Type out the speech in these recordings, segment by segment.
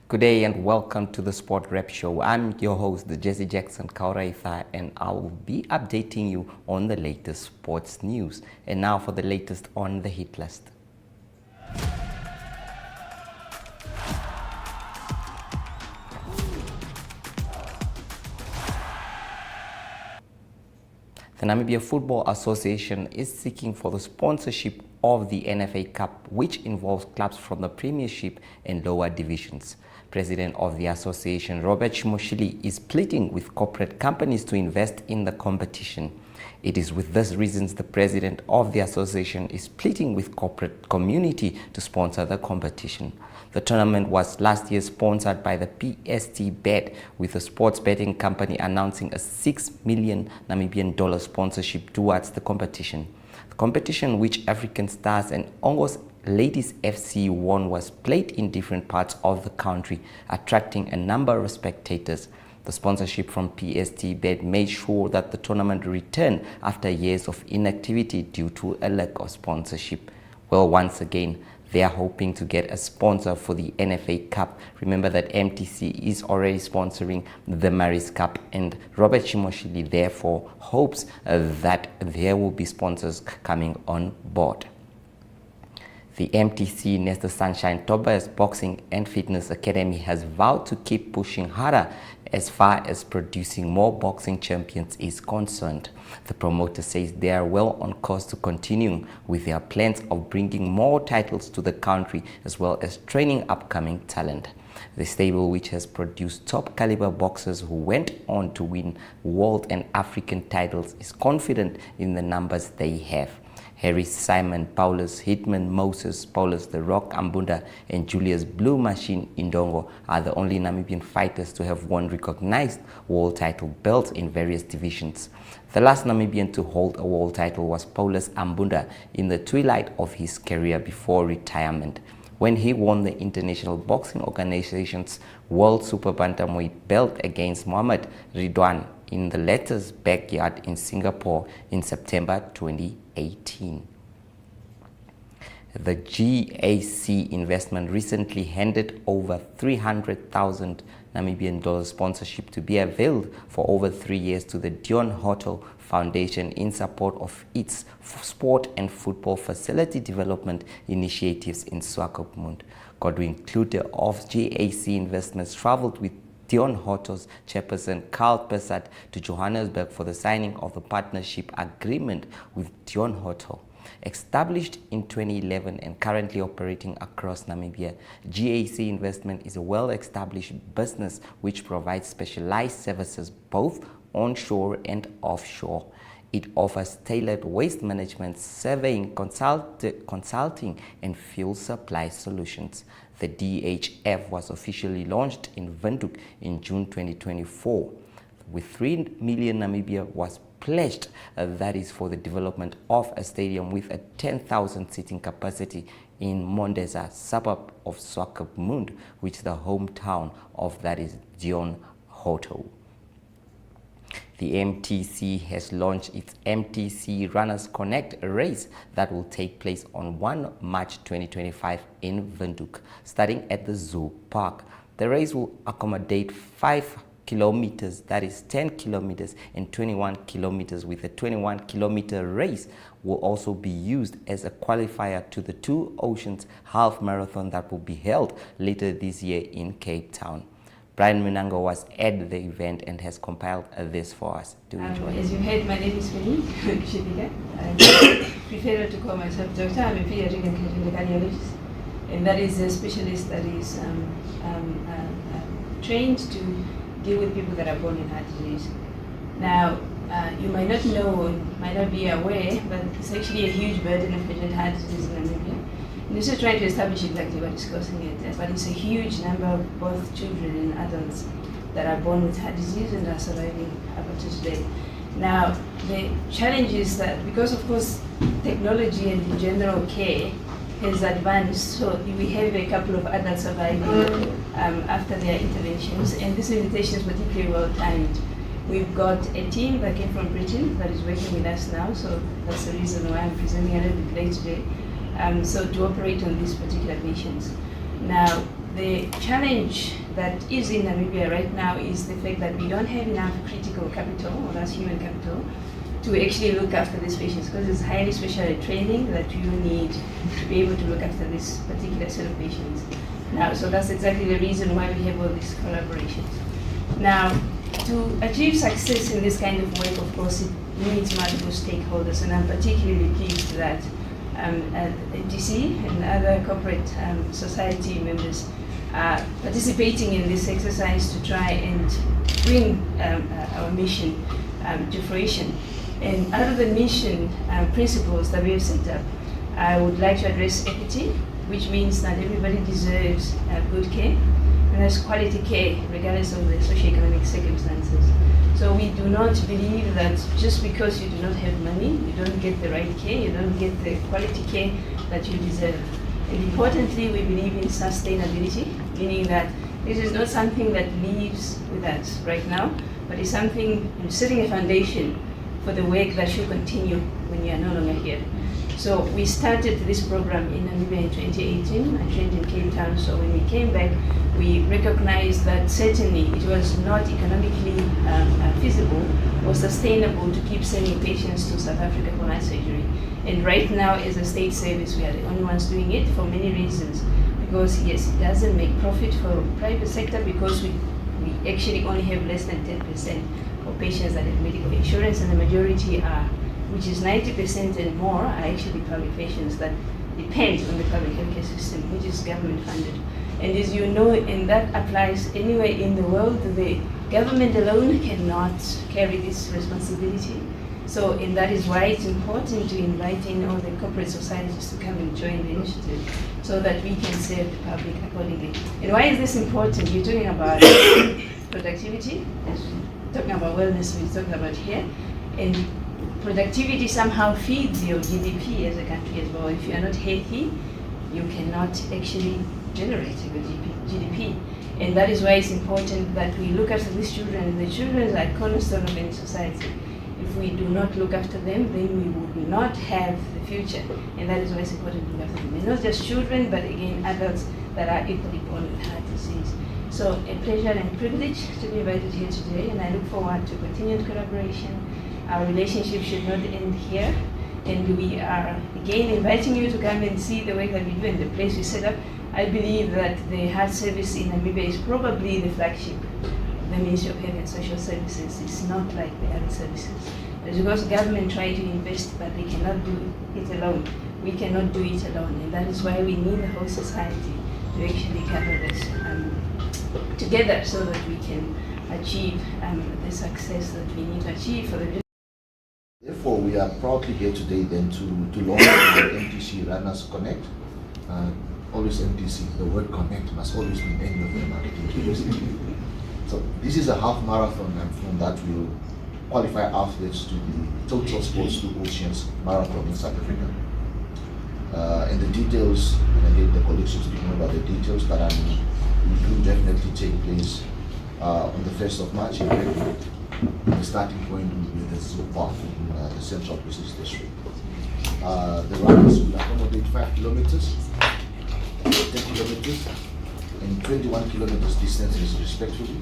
Good day and welcome to the Sport Rep Show. I'm your host, the Jesse Jackson Kauraitha, and I will be updating you on the latest sports news. And now for the latest on the hit list. The Namibia Football Association is seeking for the sponsorship of the NFA Cup, which involves clubs from the premiership and lower divisions. President of the association, Robert Shimoshili, is pleading with corporate companies to invest in the competition. It is with these reasons the president of the association is pleading with corporate community to sponsor the competition. The tournament was last year sponsored by the PST Bet, with a sports betting company announcing a $6 million Namibian sponsorship towards the competition. The competition, which African Stars and Ongos Ladies FC won, was played in different parts of the country, attracting a number of spectators. The sponsorship from PST Bet made sure that the tournament returned after years of inactivity due to a lack of sponsorship. Well, once again, they are hoping to get a sponsor for the NFA Cup. Remember that MTC is already sponsoring the Maris Cup, and Robert Shimoshili therefore hopes that there will be sponsors coming on board. The MTC Nesta Sunshine Tobias Boxing and Fitness Academy has vowed to keep pushing harder as far as producing more boxing champions is concerned. The promoter says they are well on course to continuing with their plans of bringing more titles to the country as well as training upcoming talent. The stable, which has produced top caliber boxers who went on to win world and African titles, is confident in the numbers they have. Harry Simon, Paulus Hitman Moses, Paulus The Rock Ambunda, and Julius Blue Machine Indongo are the only Namibian fighters to have won recognized world title belts in various divisions. The last Namibian to hold a world title was Paulus Ambunda in the twilight of his career before retirement, when he won the International Boxing Organization's World Super Bantamweight belt against Muhammad Ridwan in the latter's backyard in Singapore in September 2018. The GAC investment recently handed over 300,000 Namibian dollars sponsorship to be availed for over 3 years to the Dion Hoto Foundation in support of its sport and football facility development initiatives in Swakopmund. Godwin Kluter of GAC Investments traveled with Dion Hoto's chairperson Carl Persat to Johannesburg for the signing of the partnership agreement with Dion Hoto. Established in 2011 and currently operating across Namibia, GAC Investment is a well-established business which provides specialized services both onshore and offshore. It offers tailored waste management, surveying, consulting, and fuel supply solutions. The DHF was officially launched in Windhoek in June 2024. With 3 million Namibia was pledged, that is for the development of a stadium with a 10,000 seating capacity in Mondesa, suburb of Swakopmund, which is the hometown of that is Dion Hoto. The MTC has launched its MTC Runners Connect race that will take place on 1 March 2025 in Windhoek, starting at the Zoo Park. The race will accommodate 5 kilometers, that is 10 kilometers and 21 kilometers, with a 21-kilometer race will also be used as a qualifier to the Two Oceans Half Marathon that will be held later this year in Cape Town. Brian Munango was at the event and has compiled this for us. Do enjoy. As you heard, my name is Winnie Kishidika. I prefer to call myself doctor. I'm a pediatric and cardiologist, and that is a specialist that is trained to deal with people that are born in heart disease. Now, you might not know, might not be aware, but it's actually a huge burden of congenital heart disease in Namibia. And this is trying to establish exactly what is causing it, but it's a huge number of both children and adults that are born with heart disease and are surviving up to today. Now, the challenge is that because, of course, technology and general care has advanced, so we have a couple of adults surviving after their interventions, and this invitation is particularly well timed. We've got a team that came from Britain that is working with us now, so that's the reason why I'm presenting a little bit late today. So to operate on these particular patients. Now, the challenge that is in Namibia right now is the fact that we don't have enough critical capital, or that's human capital, to actually look after these patients, because it's highly specialized training that you need to be able to look after this particular set of patients. Now, so that's exactly the reason why we have all these collaborations. Now, to achieve success in this kind of work, of course, it needs multiple stakeholders, and I'm particularly pleased that NTC and other corporate society members are participating in this exercise to try and bring our mission to fruition. And out of the mission principles that we have set up, I would like to address equity, which means that everybody deserves good care, and there's quality care regardless of the socioeconomic circumstances. So we do not believe that just because you do not have money, you don't get the right care, you don't get the quality care that you deserve. And importantly, we believe in sustainability, meaning that this is not something that lives with us right now, but it's something, setting a foundation for the work that should continue when you are no longer here. So we started this program in Namibia in 2018. I trained in Cape Town, so when we came back, we recognized that certainly it was not economically feasible or sustainable to keep sending patients to South Africa for heart surgery. And right now, as a state service, we are the only ones doing it for many reasons. Because yes, it doesn't make profit for private sector, because we actually only have less than 10% of patients that have medical insurance, and the majority are, which is 90% and more, are actually public patients that depend on the public healthcare system, which is government funded. And as you know, and that applies anywhere in the world, the government alone cannot carry this responsibility. So, and that is why it's important to invite in all the corporate societies to come and join the initiative so that we can serve the public accordingly. And why is this important? You're talking about productivity, talking about wellness, we're talking about here, and productivity somehow feeds your GDP as a country as well. If you are not healthy, you cannot actually generate a good GDP. And that is why it's important that we look after these children. And the children are cornerstone of any society. If we do not look after them, then we would not have the future. And that is why it's important to look after them. And not just children, but again, adults that are equally born with heart disease. So a pleasure and privilege to be invited here today, and I look forward to continued collaboration. Our relationship should not end here, and we are again inviting you to come and see the work that we do and the place we set up. I believe that the heart service in Namibia is probably the flagship of the Ministry of Health and Social Services. It's not like the other services. It's because government try to invest, but they cannot do it alone. We cannot do it alone, and that is why we need the whole society to actually cover this together so that we can achieve the success that we need to achieve for the. Therefore, we are proudly here today then to launch the MTC Runners Connect. Always MTC, the word connect must always be in any of the marketing tools. So this is a half marathon, and from that we'll qualify athletes to the Total Sports to Oceans Marathon in South Africa. And the details, and again the colleagues will speak more about the details, but it will definitely take place on the 1st of March in April. The starting point will be the Zoo Park in the Central Business District. The runners will accommodate 5 kilometers, 10 kilometers, and 21 kilometers distances respectively.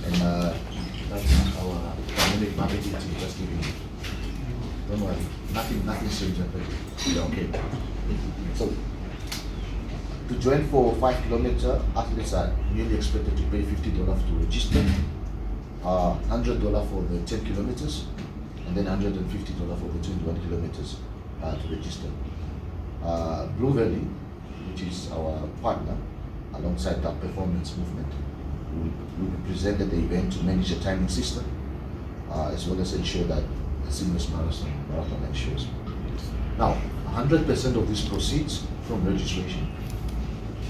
And that's our dynamic marketing team just giving you. Don't worry, nothing strange happened. Yeah, okay. So, to join for 5 kilometers, athletes are merely expected to pay $50 to register, $100 for the 10 kilometers, and then $150 for the 21 kilometers to register. Blue Valley, which is our partner, alongside that performance movement, will be present at the event to manage the timing system, as well as ensure that a seamless marathon ensures. Now, 100% of these proceeds from registration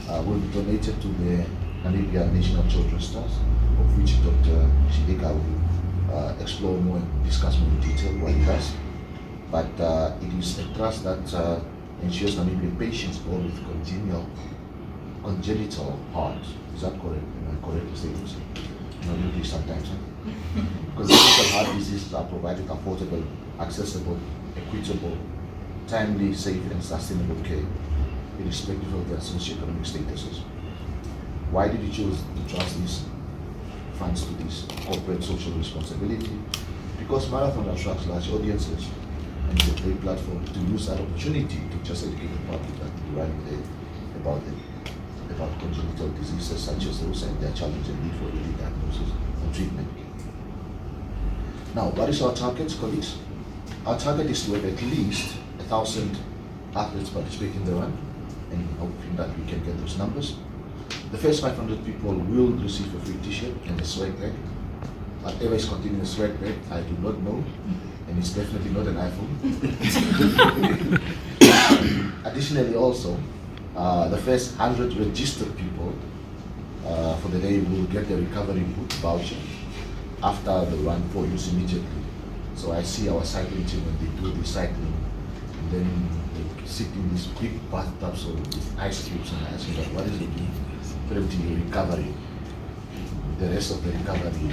will be donated to the Namibia National Children's Trust, of which Dr. Shideka will explore more and discuss more in detail what it does. But it is a trust that ensures Namibian patients born with congenital heart. Is that correct? Am I correct to say this? No, English sometimes, huh? Congenital heart diseases are provided affordable, accessible, equitable, timely, safe, and sustainable care. irrespective of their socioeconomic statuses. Why did you choose to trust these funds to this corporate social responsibility? Because marathon attracts large audiences and is a great platform to use that opportunity to just educate the public that we right there about congenital diseases such as those and their challenge and need for early diagnosis and treatment. Now, what is our target, colleagues? Our target is to have at least 1,000 athletes participate in the run, and hoping that we can get those numbers. The first 500 people will receive a free t-shirt and a swag bag. Whatever is contained in the swag bag, I do not know, and it's definitely not an iPhone. Additionally, also, the first 100 registered people for the day will get the recovery boot voucher after the run for use immediately. So I see our cycling team when they do the cycling, and then they sit in these big bathtubs with ice cubes, and I ask them, what is it doing for them to recovery? The rest of the recovery,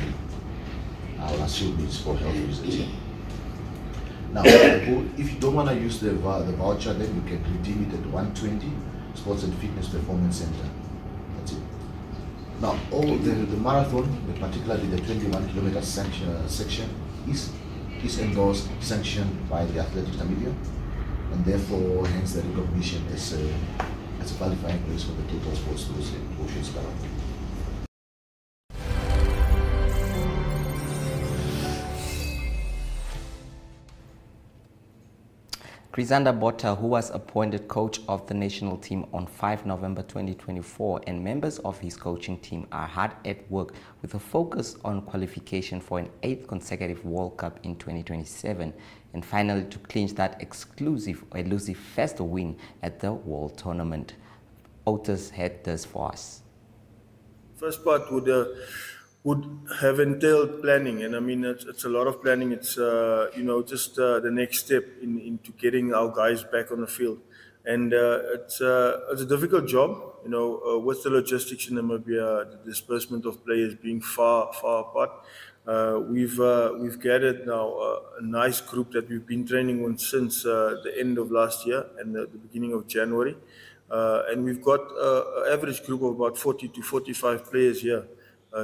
I'll assume it's for health reasons. Now, if you don't want to use the voucher, then you can redeem it at 120 Sports and Fitness Performance Center. That's it. Now, all the marathon, particularly the 21-kilometer section, is endorsed, sanctioned by the Athletics Namibia, and therefore, hence the recognition as a qualifying place for the total sports oceans marathon. Grisanda Botha, who was appointed coach of the national team on 5 November 2024, and members of his coaching team are hard at work with a focus on qualification for an 8th consecutive World Cup in 2027, and finally to clinch that elusive first win at the World Tournament. Otis had this for us. First part would have entailed planning, and I mean it's a lot of planning. It's just the next step into getting our guys back on the field, and it's a difficult job, with the logistics in Namibia, the disbursement of players being far apart. We've gathered now a nice group that we've been training on since the end of last year and the beginning of January, and we've got an average group of about 40 to 45 players here.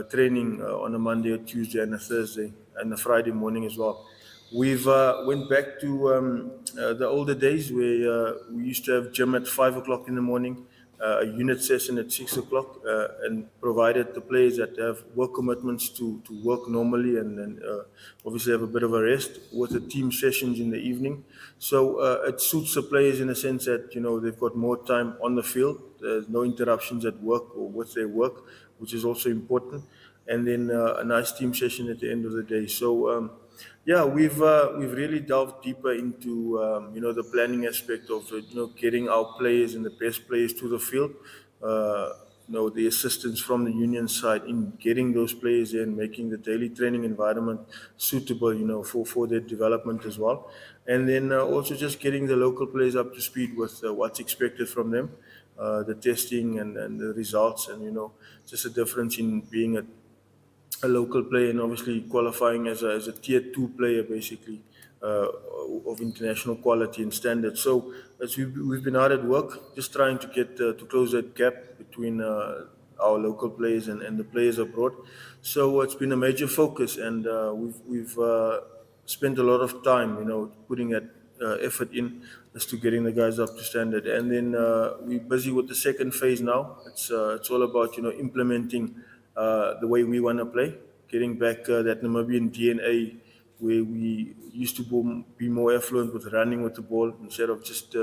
Training on a Monday, a Tuesday, and a Thursday, and a Friday morning as well. We've went back to the older days where we used to have gym at 5 o'clock in the morning, a unit session at 6 o'clock, and provided the players that have work commitments to work normally and obviously have a bit of a rest with the team sessions in the evening. So it suits the players in a sense that, they've got more time on the field. There's no interruptions at work or with their work, which is also important, and then a nice team session at the end of the day. So we've really delved deeper into the planning aspect of getting our players and the best players to the field. The assistance from the union side in getting those players in, making the daily training environment suitable, for their development as well, and then also just getting the local players up to speed with what's expected from them. The testing and the results, and just a difference in being a local player and obviously qualifying as a tier 2 player, basically, of international quality and standards. So as we've been hard at work, just trying to get to close that gap between our local players and the players abroad. So it's been a major focus, and we've spent a lot of time, putting that effort in as to getting the guys up to standard. And then we're busy with the second phase now. It's all about implementing the way we want to play, getting back that Namibian DNA where we used to be more affluent with running with the ball instead of just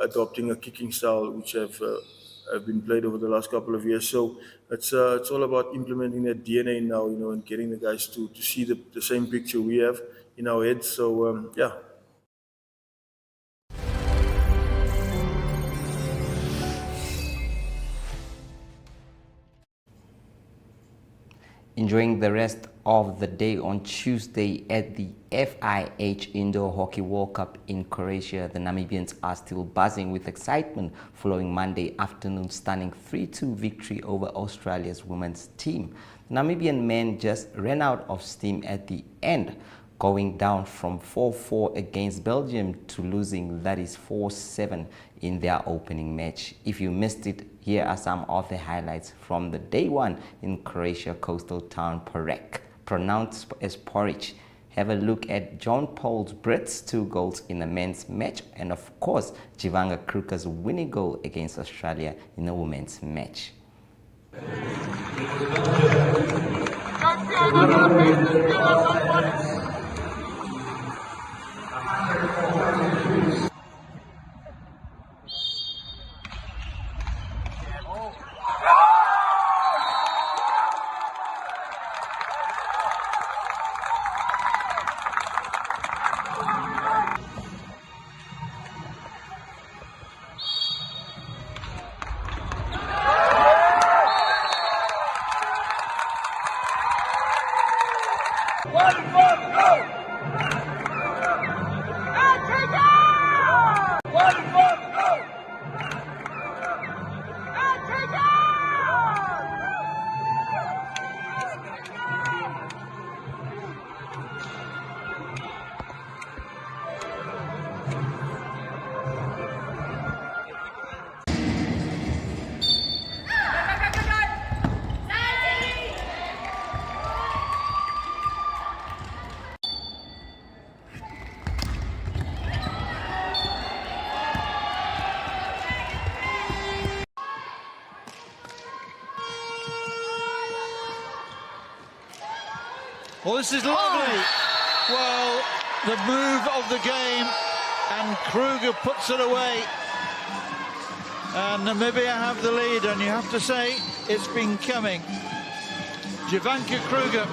adopting a kicking style which have been played over the last couple of years. So it's all about implementing that DNA now, and getting the guys to see the same picture we have in our heads. So Enjoying the rest of the day on Tuesday at the FIH Indoor Hockey World Cup in Croatia, the Namibians are still buzzing with excitement following Monday afternoon's stunning 3-2 victory over Australia's women's team. The Namibian men just ran out of steam at the end, going down from 4-4 against Belgium to losing, that is 4-7 in their opening match. If you missed it, here are some of the highlights from the day one in Croatia coastal town Porek, pronounced as Porridge. Have a look at John Paul's Brits 2 goals in the men's match, and of course Jivanga Kruger's winning goal against Australia in the women's match. Well, this is lovely. Well, the move of the game, and Kruger puts it away. And Namibia have the lead, and you have to say it's been coming. Jivanga Kruger.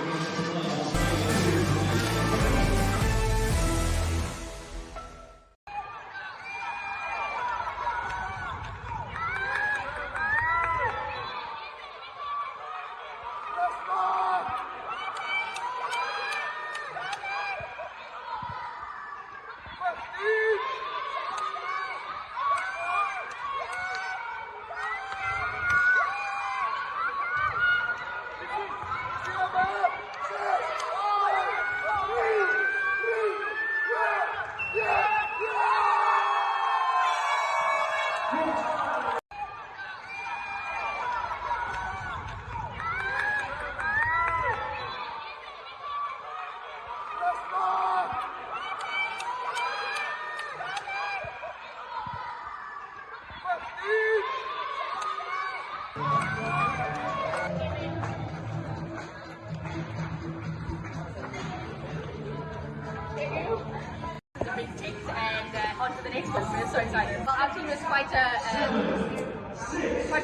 On to the next one. We're so excited. Well, our team is quite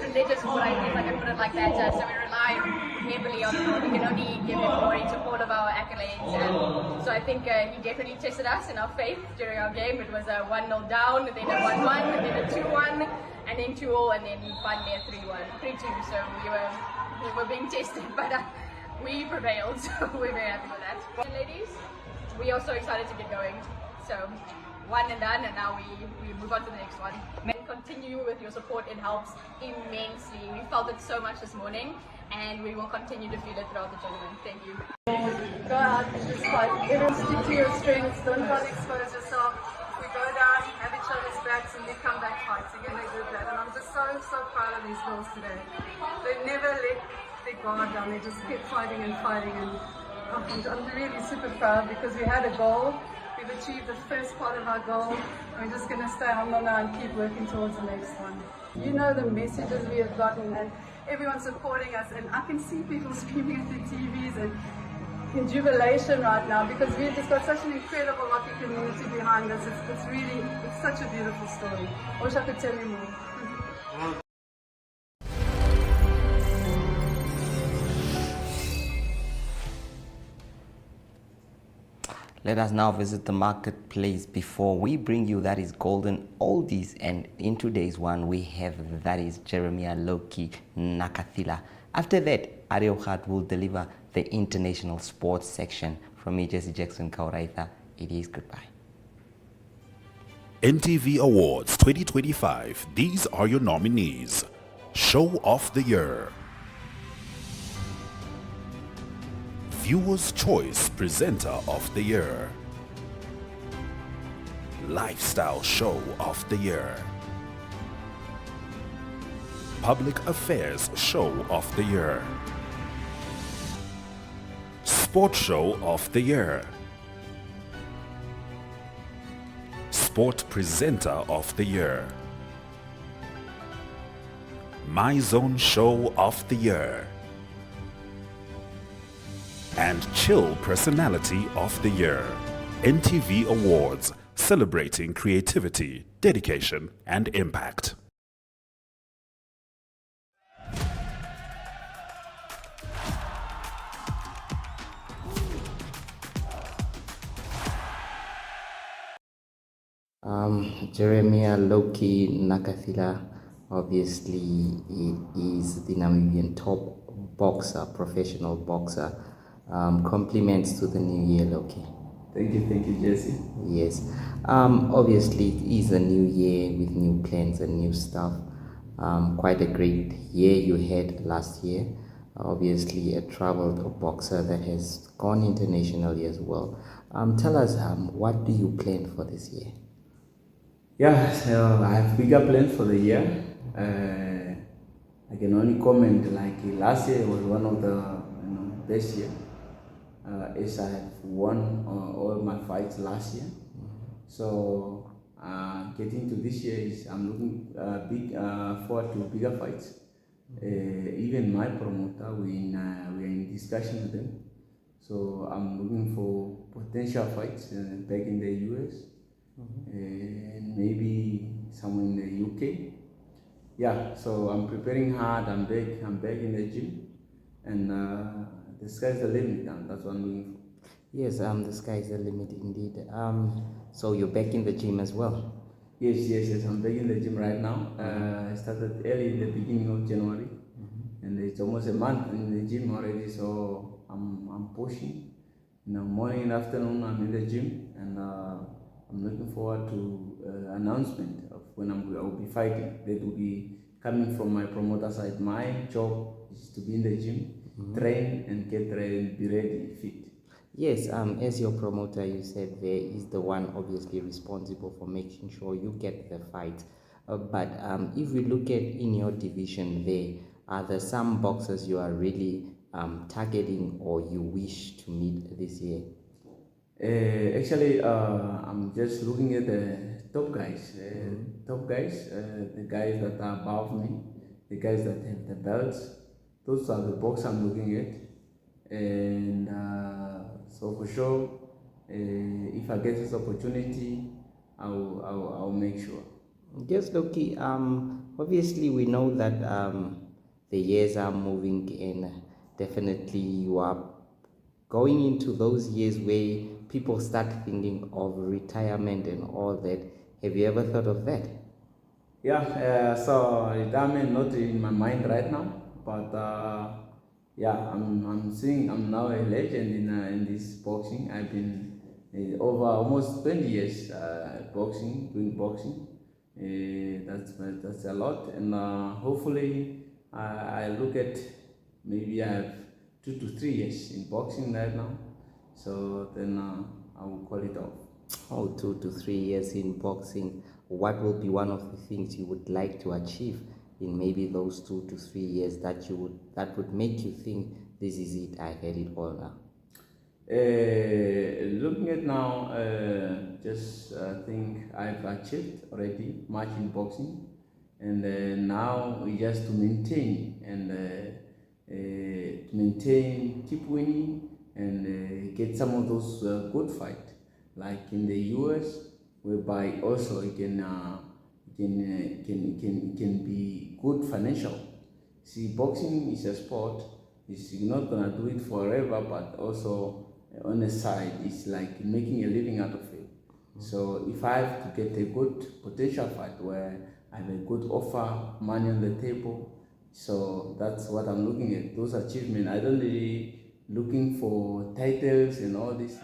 religious, is what I think, like I put it like that. So we rely heavily on, we can only give him glory to all of our accolades. And so I think he definitely tested us in our faith during our game. It was a 1-0 down, and then a 1-1, and then a 2-1, and then 2-0, and then finally a 3-2. So we were being tested, but we prevailed. So we're very happy with that. And ladies, we are so excited to get going. So one and done, and now we move on to the next one. And continue with your support, it helps immensely. We felt it so much this morning, and we will continue to feel it throughout the tournament. Thank you. Go out and just fight. Everyone stick to your strengths, don't try to expose yourself. We go down, have each other's backs, and we come back fighting, and they do that. And I'm just so proud of these girls today. They never let their guard down, they just kept fighting, and I'm really super proud because we had a goal. We've achieved the first part of our goal. We're just going to stay humble now and keep working towards the next one. You know the messages we have gotten, and everyone's supporting us, and I can see people screaming at their TVs and in jubilation right now because we've just got such an incredible hockey community behind us. It's such a beautiful story. I wish I could tell you more. Let us now visit the marketplace before we bring you that is golden oldies, and in today's one we have that is Jeremiah Loki Nakathila. After that, Ariohat will deliver the international sports section. From me, Jesse Jackson Kauraitha, it is goodbye. NTV Awards 2025. These are your nominees. Show of the Year. Viewers' Choice Presenter of the Year, Lifestyle Show of the Year, Public Affairs Show of the Year, Sport Show of the Year, Sport Presenter of the Year, My Zone Show of the Year, and Chill Personality of the Year. NTV Awards, celebrating creativity, dedication, and impact. Jeremiah Loki Nakathila, obviously, he is the Namibian top boxer, professional boxer. Compliments to the new year, Loki. Thank you, Jesse. Yes. Obviously, it is a new year with new plans and new stuff. Quite a great year you had last year. Obviously, a traveled boxer that has gone internationally as well. Tell us, what do you plan for this year? Yeah, so I have bigger plans for the year. I can only comment like last year was one of the best year. As I have won all my fights last year. So getting to this year is I'm looking forward to bigger fights. Even my promoter, we are in discussion with them. So I'm looking for potential fights back in the US and maybe somewhere in the UK. Yeah, so I'm preparing hard. I'm back in the gym, and the sky's the limit. That's what I'm looking for. Yes, the sky's the limit indeed. So you're back in the gym as well? Yes. I'm back in the gym right now. I started early in the beginning of January, and it's almost a month in the gym already. So I'm pushing. Morning and afternoon I'm in the gym, and I'm looking forward to announcement of when I will be fighting. That will be coming from my promoter side. My job is to be in the gym, train and get ready and be ready, fit. Yes, as your promoter, you said there is the one obviously responsible for making sure you get the fight. But if we look at in your division there, are there some boxers you are really targeting or you wish to meet this year? Actually, I'm just looking at the top guys. The guys that are above me, the guys that have the belts. Those are the boxers I'm looking at, and so for sure, if I get this opportunity, I'll make sure. Yes, Loki. Obviously, we know that the years are moving, and definitely you are going into those years where people start thinking of retirement and all that. Have you ever thought of that? Yeah, so retirement not in my mind right now, but yeah, I'm seeing I'm now a legend in this boxing. I've been over almost 20 years doing boxing. That's a lot, and hopefully I look at maybe I have 2 to 3 years in boxing right now, so then I will call it off. Oh, 2 to 3 years in boxing. What will be one of the things you would like to achieve in maybe those 2 to 3 years that would make you think this is it, I had it all now? Looking at now, just think I've achieved already much in boxing, and now we just to maintain and keep winning and get some of those good fights, like in the US, whereby also it can be good financial. See, boxing is a sport. You're not gonna do it forever, but also on the side, it's like making a living out of it. So if I have to get a good potential fight where I have a good offer, money on the table, so that's what I'm looking at. Those achievements. I don't really looking for titles and all this.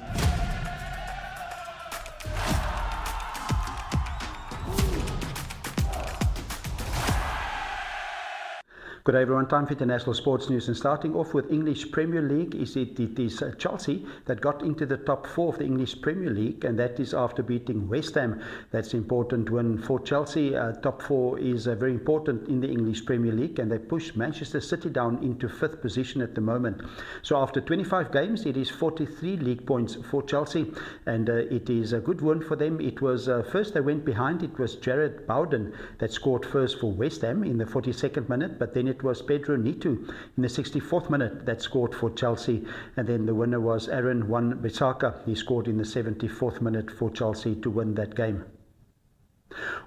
Good day everyone, time for international sports news, and starting off with English Premier League, it is Chelsea that got into the top 4 of the English Premier League, and that is after beating West Ham. That's an important win for Chelsea. Top 4 is very important in the English Premier League, and they pushed Manchester City down into 5th position at the moment. So after 25 games, it is 43 league points for Chelsea, and it is a good win for them. It was first they went behind, it was Jared Bowden that scored first for West Ham in the 42nd minute, but then it was Pedro Neto in the 64th minute that scored for Chelsea, and then the winner was Aaron Wan-Bissaka. He scored in the 74th minute for Chelsea to win that game.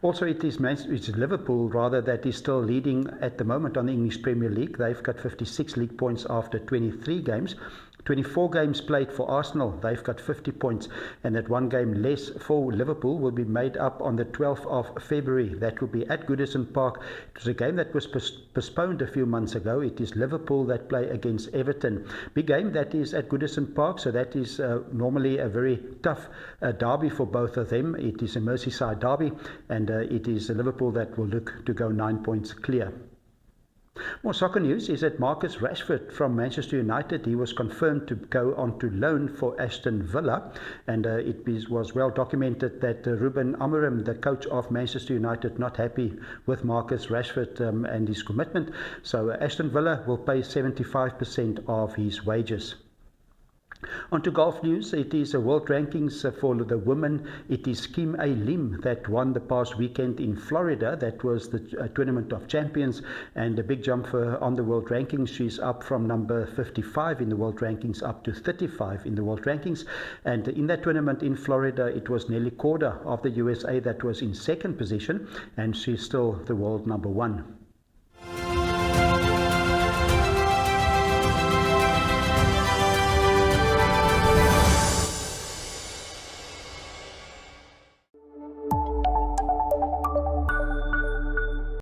Also, it's Liverpool that is still leading at the moment on the English Premier League. They've got 56 league points after 23 games. 24 games played for Arsenal, they've got 50 points, and that one game less for Liverpool will be made up on the 12th of February. That will be at Goodison Park. It was a game that was postponed a few months ago. It is Liverpool that play against Everton. Big game that is at Goodison Park, so that is normally a very tough derby for both of them. It is a Merseyside derby, and it is Liverpool that will look to go 9 points clear. More soccer news is that Marcus Rashford from Manchester United, he was confirmed to go on to loan for Aston Villa, and it was well documented that Ruben Amorim, the coach of Manchester United, not happy with Marcus Rashford and his commitment, so Aston Villa will pay 75% of his wages. On to golf news, it is a world rankings for the women. It is Kim A-Lim that won the past weekend in Florida. That was the Tournament of Champions, and a big jump for her on the world rankings. She's up from number 55 in the world rankings up to 35 in the world rankings. And in that tournament in Florida, it was Nelly Korda of the USA that was in second position, and she's still the world number 1.